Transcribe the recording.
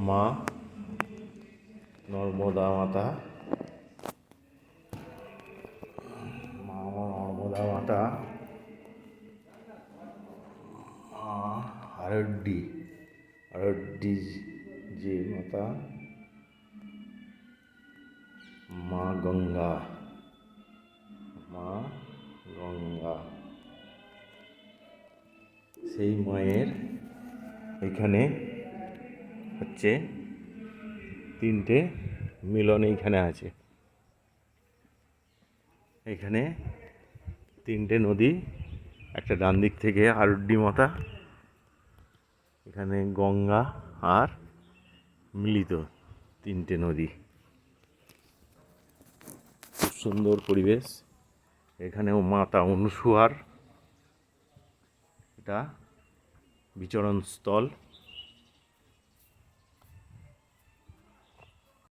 মা নর্মদা মাতা, মা নর্মদা মাতা, মা আরড্ডি আরড্ডি জি মাতা, মা গঙ্গা, মা গঙ্গা। সেই মায়ের এখানে হচ্ছে তিনটে মিলন এইখানে আছে। এখানে তিনটে নদী, একটা ডান দিক থেকে আরড্ডি মাতা, এখানে গঙ্গা আর মিলিত তিনটে নদী। খুব সুন্দর পরিবেশ। এখানেও মাতা অনুসুয়ার এটা বিচরণ স্থল।